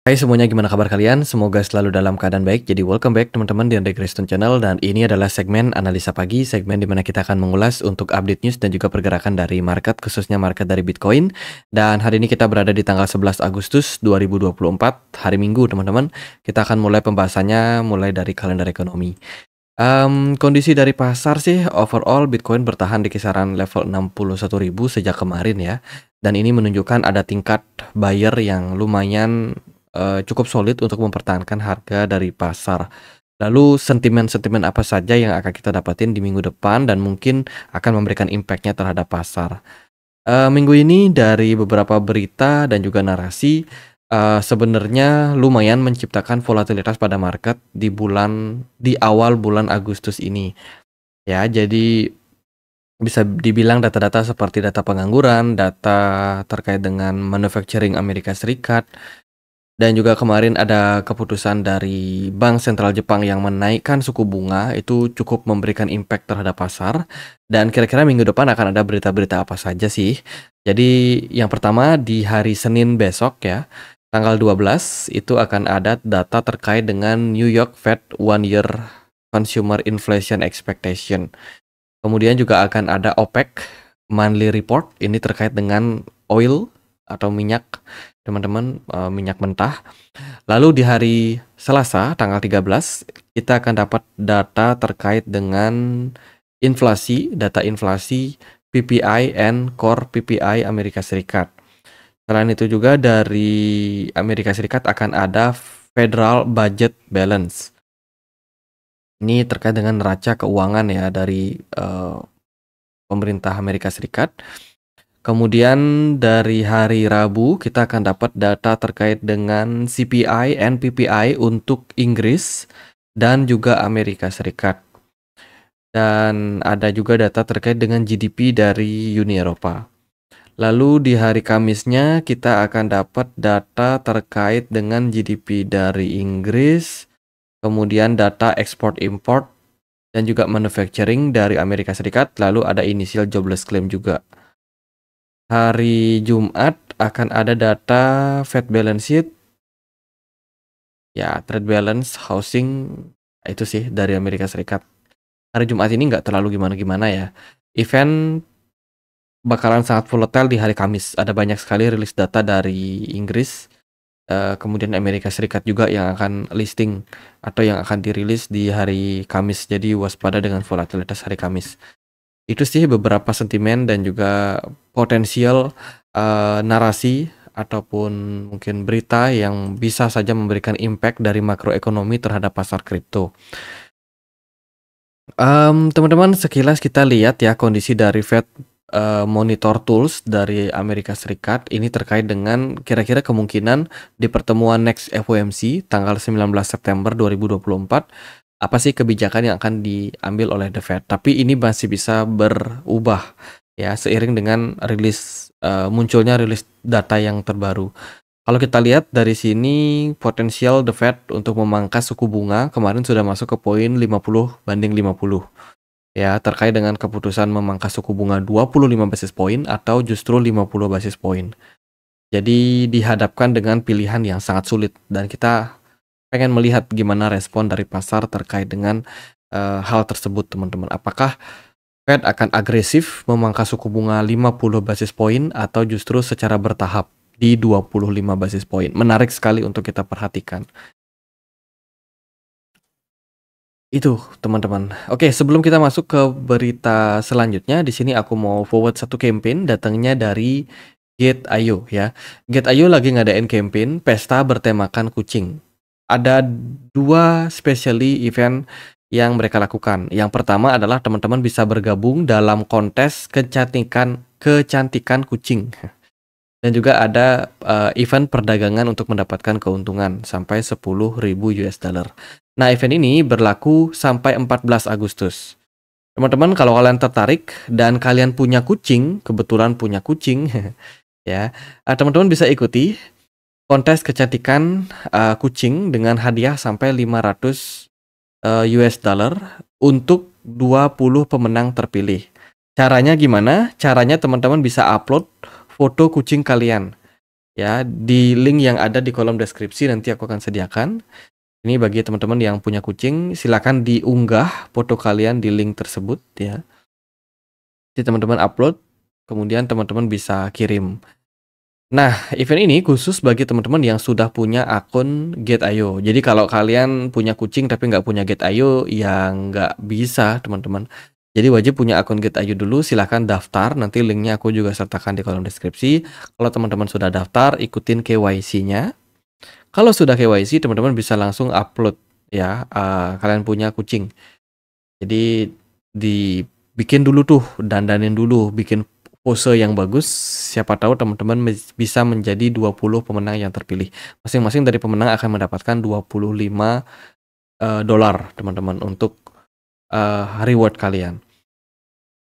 Hai semuanya, gimana kabar kalian? Semoga selalu dalam keadaan baik. Jadi welcome back teman-teman di Andre Kristen Channel, dan ini adalah segmen analisa pagi, segmen di mana kita akan mengulas untuk update news dan juga pergerakan dari market, khususnya market dari Bitcoin. Dan hari ini kita berada di tanggal 11 Agustus 2024, hari Minggu teman-teman. Kita akan mulai pembahasannya mulai dari kalender ekonomi. Kondisi dari pasar sih overall Bitcoin bertahan di kisaran level 61.000 sejak kemarin ya. Dan ini menunjukkan ada tingkat buyer yang lumayan cukup solid untuk mempertahankan harga dari pasar. Lalu sentimen-sentimen apa saja yang akan kita dapatin di minggu depan dan mungkin akan memberikan impact-nya terhadap pasar. Minggu ini dari beberapa berita dan juga narasi, sebenarnya lumayan menciptakan volatilitas pada market di awal bulan Agustus ini. Ya, jadi bisa dibilang data-data seperti data pengangguran, data terkait dengan manufacturing Amerika Serikat, dan juga kemarin ada keputusan dari Bank Sentral Jepang yang menaikkan suku bunga, itu cukup memberikan impact terhadap pasar. Dan kira-kira minggu depan akan ada berita-berita apa saja sih? Jadi yang pertama di hari Senin besok ya, tanggal 12 itu akan ada data terkait dengan New York Fed One Year Consumer Inflation Expectation. Kemudian juga akan ada OPEC monthly report, ini terkait dengan oil atau minyak, teman-teman, minyak mentah. Lalu di hari Selasa tanggal 13 kita akan dapat data terkait dengan inflasi, data inflasi PPI and Core PPI Amerika Serikat. Selain itu juga dari Amerika Serikat akan ada Federal Budget Balance. Ini terkait dengan neraca keuangan ya dari pemerintah Amerika Serikat. Kemudian dari hari Rabu kita akan dapat data terkait dengan CPI and PPI untuk Inggris dan juga Amerika Serikat. Dan ada juga data terkait dengan GDP dari Uni Eropa. Lalu di hari Kamisnya kita akan dapat data terkait dengan GDP dari Inggris, kemudian data ekspor import dan juga manufacturing dari Amerika Serikat, lalu ada initial jobless claim juga. Hari Jumat akan ada data Fed balance sheet, ya trade balance, housing, itu sih dari Amerika Serikat. Hari Jumat ini nggak terlalu gimana-gimana ya. Event bakalan sangat volatile di hari Kamis. Ada banyak sekali rilis data dari Inggris, kemudian Amerika Serikat juga yang akan listing atau yang akan dirilis di hari Kamis. Jadi waspada dengan volatilitas hari Kamis. Itu sih beberapa sentimen dan juga potensial narasi ataupun mungkin berita yang bisa saja memberikan impact dari makroekonomi terhadap pasar kripto. Teman-teman, sekilas kita lihat ya kondisi dari Fed Monitor Tools dari Amerika Serikat ini terkait dengan kira-kira kemungkinan di pertemuan next FOMC tanggal 19 September 2024 apa sih kebijakan yang akan diambil oleh The Fed. Tapi ini masih bisa berubah ya seiring dengan munculnya rilis data yang terbaru. Kalau kita lihat dari sini potensial The Fed untuk memangkas suku bunga kemarin sudah masuk ke poin 50/50 ya, terkait dengan keputusan memangkas suku bunga 25 basis point atau justru 50 basis point. Jadi dihadapkan dengan pilihan yang sangat sulit dan kita pengen melihat gimana respon dari pasar terkait dengan hal tersebut, teman-teman. Apakah Fed akan agresif memangkas suku bunga 50 basis point atau justru secara bertahap di 25 basis point? Menarik sekali untuk kita perhatikan. Itu, teman-teman. Oke, sebelum kita masuk ke berita selanjutnya, di sini aku mau forward satu campaign datangnya dari Gate.io ya. Gate.io lagi ngadain campaign pesta bertemakan kucing. Ada dua specially event yang mereka lakukan. Yang pertama adalah teman-teman bisa bergabung dalam kontes kecantikan kucing. Dan juga ada event perdagangan untuk mendapatkan keuntungan sampai 10.000 US dollar. Nah, event ini berlaku sampai 14 Agustus. Teman-teman, kalau kalian tertarik dan kalian punya kucing, kebetulan punya kucing, ya, teman-teman bisa ikuti kontes kecantikan kucing dengan hadiah sampai 500 US dollar untuk 20 pemenang terpilih. Caranya gimana? Caranya teman-teman bisa upload foto kucing kalian. ya, di link yang ada di kolom deskripsi nanti aku akan sediakan. Ini bagi teman-teman yang punya kucing, silakan diunggah foto kalian di link tersebut ya. Jadi teman-teman upload, kemudian teman-teman bisa kirim. Nah, event ini khusus bagi teman-teman yang sudah punya akun Get.io. Jadi kalau kalian punya kucing tapi nggak punya Get.io, ya nggak bisa teman-teman. Jadi wajib punya akun Get.io dulu, silahkan daftar, nanti linknya aku juga sertakan di kolom deskripsi. Kalau teman-teman sudah daftar, ikutin KYC-nya. Kalau sudah KYC, teman-teman bisa langsung upload ya, kalian punya kucing. Jadi dibikin dulu tuh, dandanin dulu, bikin pose yang bagus. Siapa tahu teman-teman bisa menjadi 20 pemenang yang terpilih. Masing-masing dari pemenang akan mendapatkan 25 dolar teman-teman untuk reward kalian.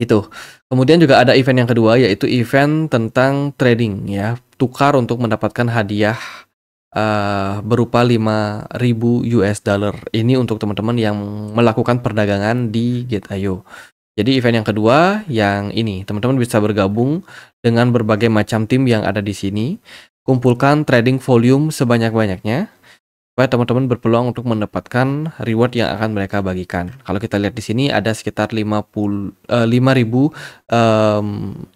Itu. Kemudian juga ada event yang kedua, yaitu event tentang trading ya, tukar untuk mendapatkan hadiah berupa 5.000 US dollar. Ini untuk teman-teman yang melakukan perdagangan di Get.io. Jadi event yang kedua yang ini, teman-teman bisa bergabung dengan berbagai macam tim yang ada di sini. Kumpulkan trading volume sebanyak-banyaknya supaya teman-teman berpeluang untuk mendapatkan reward yang akan mereka bagikan. Kalau kita lihat di sini ada sekitar 5.000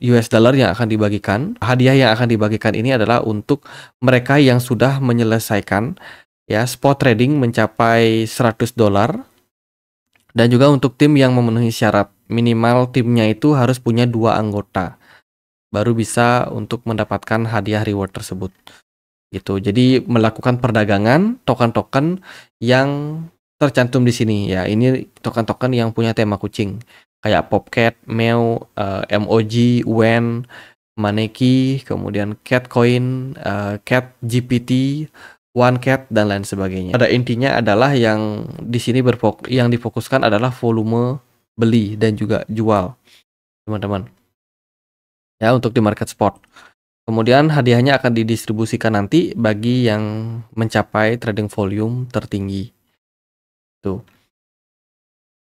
US dollar yang akan dibagikan. Hadiah yang akan dibagikan ini adalah untuk mereka yang sudah menyelesaikan ya spot trading mencapai 100 dolar. Dan juga untuk tim yang memenuhi syarat, minimal timnya itu harus punya 2 anggota, baru bisa untuk mendapatkan hadiah reward tersebut. Gitu. Jadi melakukan perdagangan token-token yang tercantum di sini ya. Ini token-token yang punya tema kucing, kayak Popcat, Meow, MOG, Wen, Maneki, kemudian Catcoin, Cat GPT, One Cat dan lain sebagainya. Pada intinya adalah yang di sini yang difokuskan adalah volume beli dan juga jual, teman-teman. Ya, untuk di market spot. Kemudian hadiahnya akan didistribusikan nanti bagi yang mencapai trading volume tertinggi. Tuh.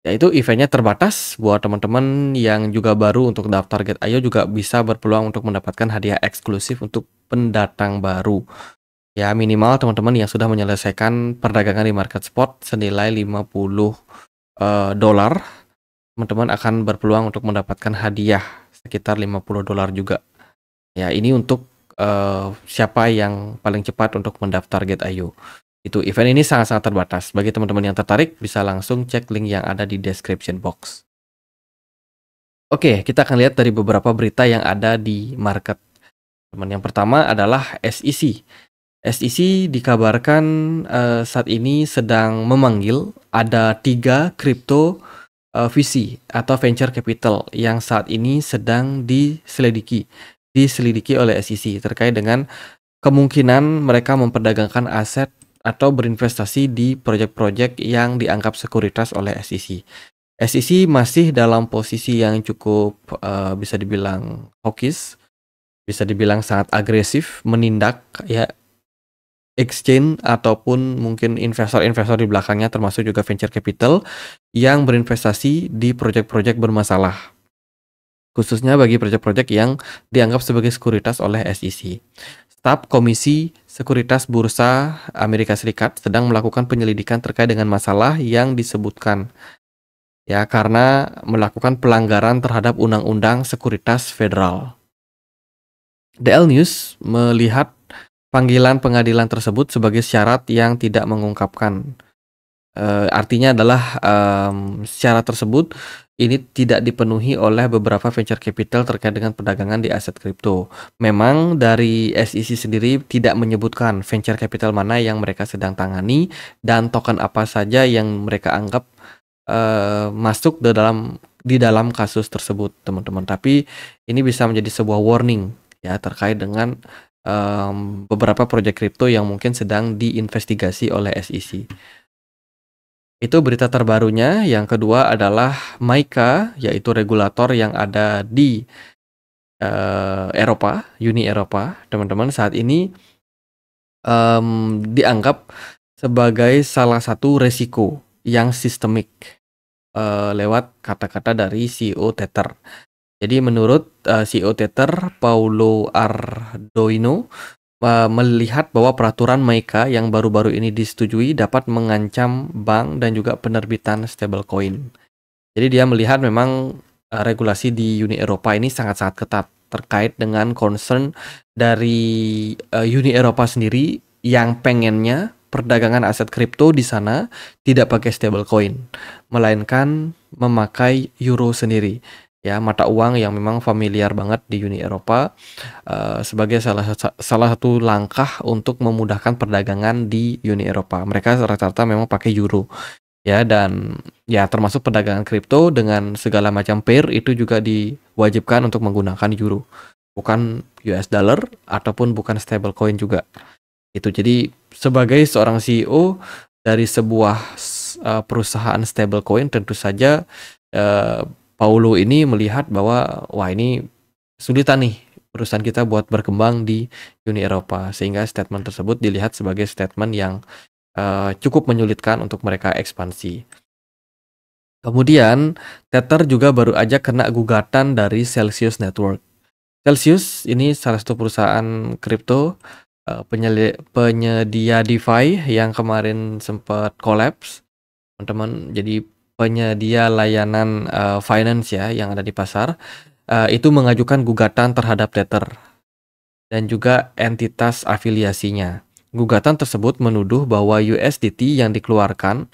Ya, itu eventnya terbatas buat teman-teman yang juga baru untuk daftar Get.io juga bisa berpeluang untuk mendapatkan hadiah eksklusif untuk pendatang baru. Ya, minimal teman-teman yang sudah menyelesaikan perdagangan di market spot senilai 50 dolar, teman-teman akan berpeluang untuk mendapatkan hadiah sekitar 50 dolar juga. Ya, ini untuk siapa yang paling cepat untuk mendaftar Get.io. Itu event ini sangat-sangat terbatas. Bagi teman-teman yang tertarik bisa langsung cek link yang ada di description box. Oke, kita akan lihat dari beberapa berita yang ada di market. Teman yang pertama adalah SEC. SEC dikabarkan saat ini sedang memanggil ada 3 crypto VC atau venture capital yang saat ini sedang diselidiki oleh SEC terkait dengan kemungkinan mereka memperdagangkan aset atau berinvestasi di proyek-proyek yang dianggap sekuritas oleh SEC. SEC masih dalam posisi yang cukup bisa dibilang hawkish, bisa dibilang sangat agresif menindak ya exchange ataupun mungkin investor-investor di belakangnya termasuk juga venture capital yang berinvestasi di proyek-proyek bermasalah. Khususnya bagi proyek-proyek yang dianggap sebagai sekuritas oleh SEC. Staf Komisi Sekuritas Bursa Amerika Serikat sedang melakukan penyelidikan terkait dengan masalah yang disebutkan ya karena melakukan pelanggaran terhadap Undang-Undang Sekuritas Federal. DL News melihat panggilan pengadilan tersebut sebagai syarat yang tidak mengungkapkan. Artinya adalah syarat tersebut ini tidak dipenuhi oleh beberapa venture capital terkait dengan perdagangan di aset kripto. Memang dari SEC sendiri tidak menyebutkan venture capital mana yang mereka sedang tangani dan token apa saja yang mereka anggap masuk di dalam kasus tersebut, teman-teman. Tapi ini bisa menjadi sebuah warning ya terkait dengan beberapa proyek kripto yang mungkin sedang diinvestigasi oleh SEC. Itu berita terbarunya. Yang kedua adalah MiCA, yaitu regulator yang ada di Eropa, Uni Eropa, teman-teman, saat ini dianggap sebagai salah satu resiko yang sistemik lewat kata-kata dari CEO Tether. Jadi menurut CEO Tether, Paulo Ardoino, melihat bahwa peraturan MiCA yang baru-baru ini disetujui dapat mengancam bank dan juga penerbitan stablecoin. Jadi dia melihat memang regulasi di Uni Eropa ini sangat-sangat ketat terkait dengan concern dari Uni Eropa sendiri yang pengennya perdagangan aset kripto di sana tidak pakai stablecoin, melainkan memakai euro sendiri. Ya, mata uang yang memang familiar banget di Uni Eropa sebagai salah satu langkah untuk memudahkan perdagangan di Uni Eropa. Mereka rata-rata memang pakai euro. Ya, dan ya termasuk perdagangan kripto dengan segala macam pair itu juga diwajibkan untuk menggunakan euro, bukan US dollar ataupun bukan stablecoin juga. Itu jadi sebagai seorang CEO dari sebuah perusahaan stablecoin, tentu saja Paulo ini melihat bahwa wah ini sulitan nih perusahaan kita buat berkembang di Uni Eropa, sehingga statement tersebut dilihat sebagai statement yang cukup menyulitkan untuk mereka ekspansi. Kemudian, Tether juga baru aja kena gugatan dari Celsius Network. Celsius ini salah satu perusahaan kripto penyedia DeFi yang kemarin sempat collapse, teman-teman. Jadi penyedia layanan finance ya yang ada di pasar itu mengajukan gugatan terhadap Tether dan juga entitas afiliasinya. Gugatan tersebut menuduh bahwa USDT yang dikeluarkan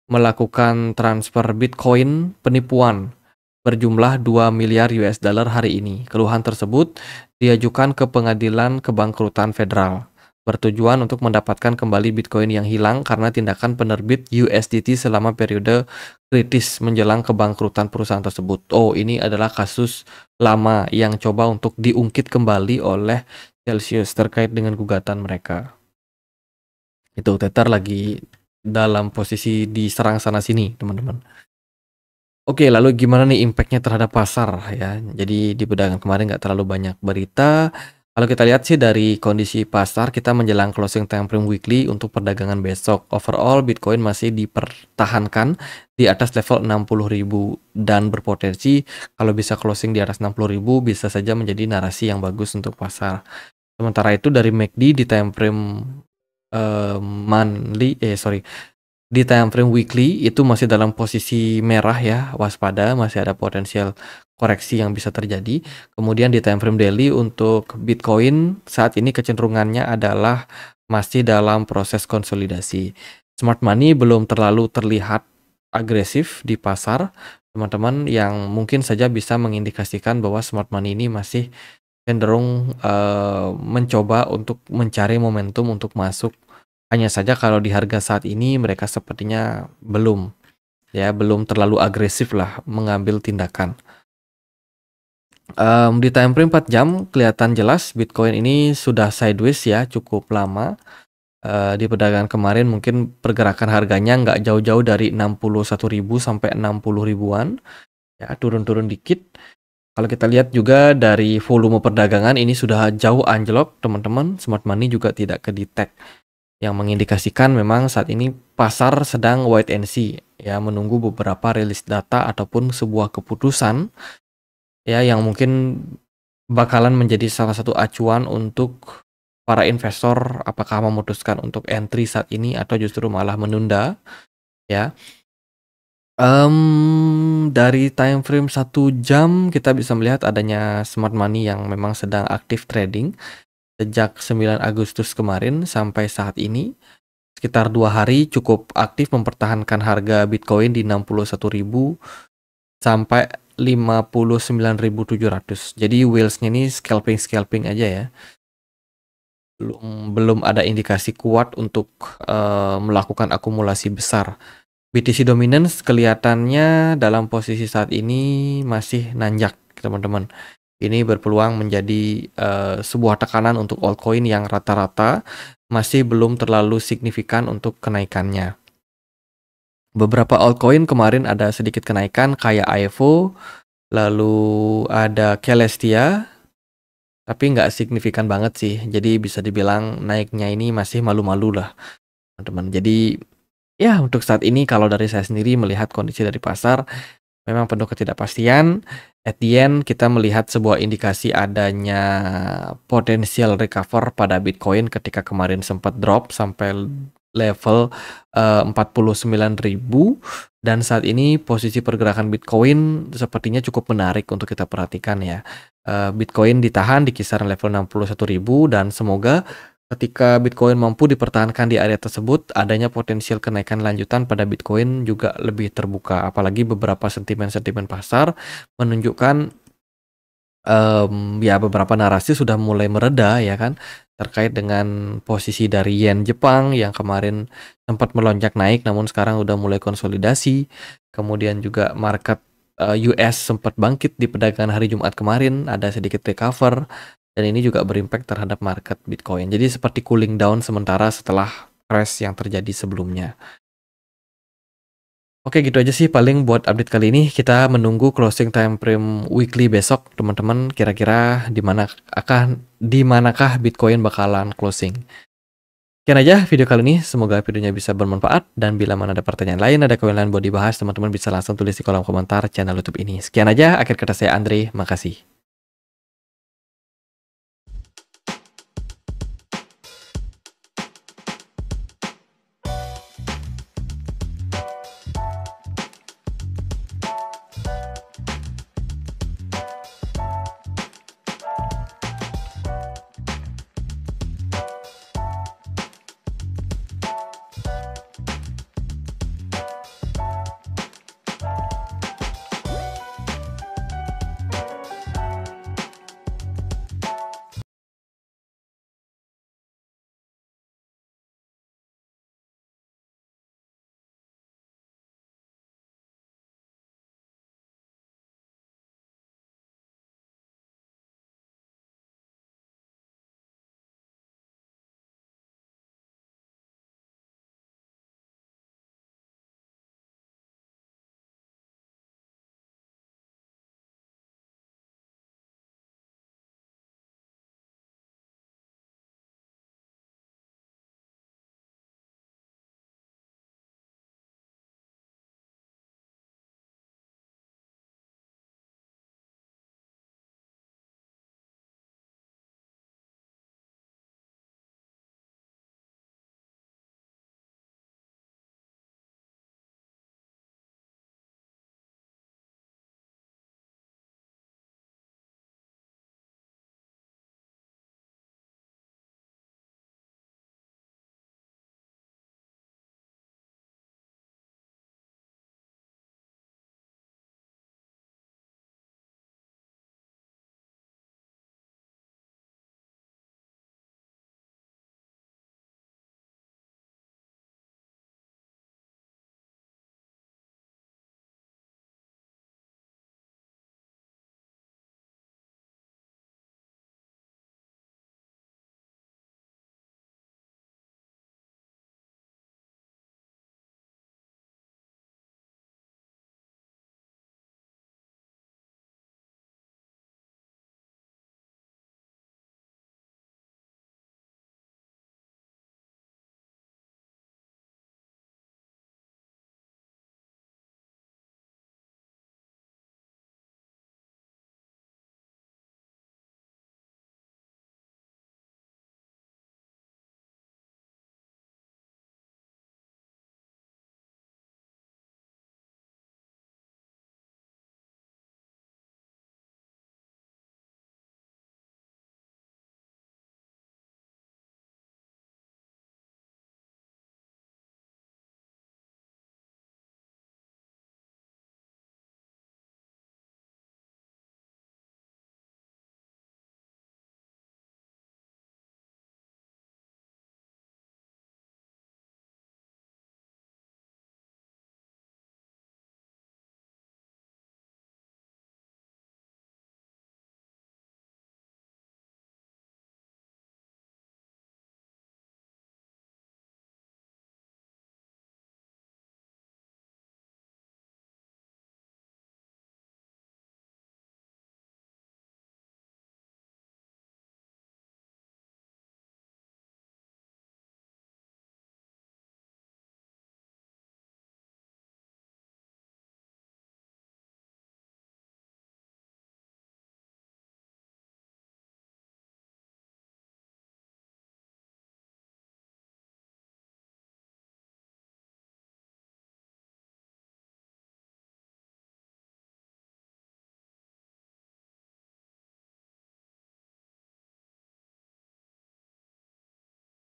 melakukan transfer Bitcoin penipuan berjumlah 2 miliar US dollar hari ini. Keluhan tersebut diajukan ke Pengadilan Kebangkrutan Federal, bertujuan untuk mendapatkan kembali Bitcoin yang hilang karena tindakan penerbit USDT selama periode kritis menjelang kebangkrutan perusahaan tersebut. Oh, ini adalah kasus lama yang coba untuk diungkit kembali oleh Celsius terkait dengan gugatan mereka. Itu Tether lagi dalam posisi diserang sana sini, teman-teman. Oke, lalu gimana nih impact-nya terhadap pasar ya? Jadi di perdagangan kemarin nggak terlalu banyak berita. Kalau kita lihat sih dari kondisi pasar, kita menjelang closing time frame weekly untuk perdagangan besok. Overall, Bitcoin masih dipertahankan di atas level 60.000 dan berpotensi kalau bisa closing di atas 60.000 bisa saja menjadi narasi yang bagus untuk pasar. Sementara itu dari MACD di time frame di time frame weekly itu masih dalam posisi merah ya, waspada, masih ada potensial koreksi yang bisa terjadi. Kemudian di time frame daily untuk Bitcoin saat ini kecenderungannya adalah masih dalam proses konsolidasi. Smart money belum terlalu terlihat agresif di pasar, teman-teman, yang mungkin saja bisa mengindikasikan bahwa smart money ini masih cenderung mencoba untuk mencari momentum untuk masuk. Hanya saja kalau di harga saat ini mereka sepertinya belum terlalu agresif lah mengambil tindakan. Di time frame 4 jam kelihatan jelas Bitcoin ini sudah sideways ya cukup lama. Di perdagangan kemarin mungkin pergerakan harganya nggak jauh-jauh dari 61.000 sampai 60 ribuan ya, turun-turun dikit. Kalau kita lihat juga dari volume perdagangan ini sudah jauh anjlok, teman-teman. Smart money juga tidak ke-detect, yang mengindikasikan memang saat ini pasar sedang wait and see ya, menunggu beberapa rilis data ataupun sebuah keputusan ya yang mungkin bakalan menjadi salah satu acuan untuk para investor apakah memutuskan untuk entry saat ini atau justru malah menunda ya. Dari time frame 1 jam kita bisa melihat adanya smart money yang memang sedang aktif trading sejak 9 Agustus kemarin sampai saat ini. Sekitar 2 hari cukup aktif mempertahankan harga Bitcoin di 61.000 sampai 59.700. Jadi whales-nya ini scalping aja ya. Belum ada indikasi kuat untuk melakukan akumulasi besar. BTC Dominance kelihatannya dalam posisi saat ini masih nanjak, teman-teman. Ini berpeluang menjadi sebuah tekanan untuk altcoin yang rata-rata masih belum terlalu signifikan untuk kenaikannya. Beberapa altcoin kemarin ada sedikit kenaikan kayak AEVO, lalu ada Celestia, tapi nggak signifikan banget sih. Jadi bisa dibilang naiknya ini masih malu-malu lah, teman-teman. Jadi ya, untuk saat ini kalau dari saya sendiri melihat kondisi dari pasar, memang penuh ketidakpastian. At the end kita melihat sebuah indikasi adanya potensial recover pada Bitcoin ketika kemarin sempat drop sampai level 49.000, dan saat ini posisi pergerakan Bitcoin sepertinya cukup menarik untuk kita perhatikan ya. Bitcoin ditahan di kisaran level 61.000 dan semoga ketika Bitcoin mampu dipertahankan di area tersebut, adanya potensial kenaikan lanjutan pada Bitcoin juga lebih terbuka. Apalagi beberapa sentimen-sentimen pasar menunjukkan ya beberapa narasi sudah mulai mereda ya kan, terkait dengan posisi dari yen Jepang yang kemarin sempat melonjak naik namun sekarang udah mulai konsolidasi. Kemudian juga market US sempat bangkit di perdagangan hari Jumat kemarin, ada sedikit recover. Dan ini juga berimpact terhadap market Bitcoin. Jadi seperti cooling down sementara setelah crash yang terjadi sebelumnya. Oke, gitu aja sih paling buat update kali ini. Kita menunggu closing time frame weekly besok, teman-teman. Kira-kira di manakah Bitcoin bakalan closing. Sekian aja video kali ini. Semoga videonya bisa bermanfaat. Dan bila mana ada pertanyaan lain, ada koin lain buat dibahas, teman-teman bisa langsung tulis di kolom komentar channel YouTube ini. Sekian aja. Akhir kata saya Andre. Makasih.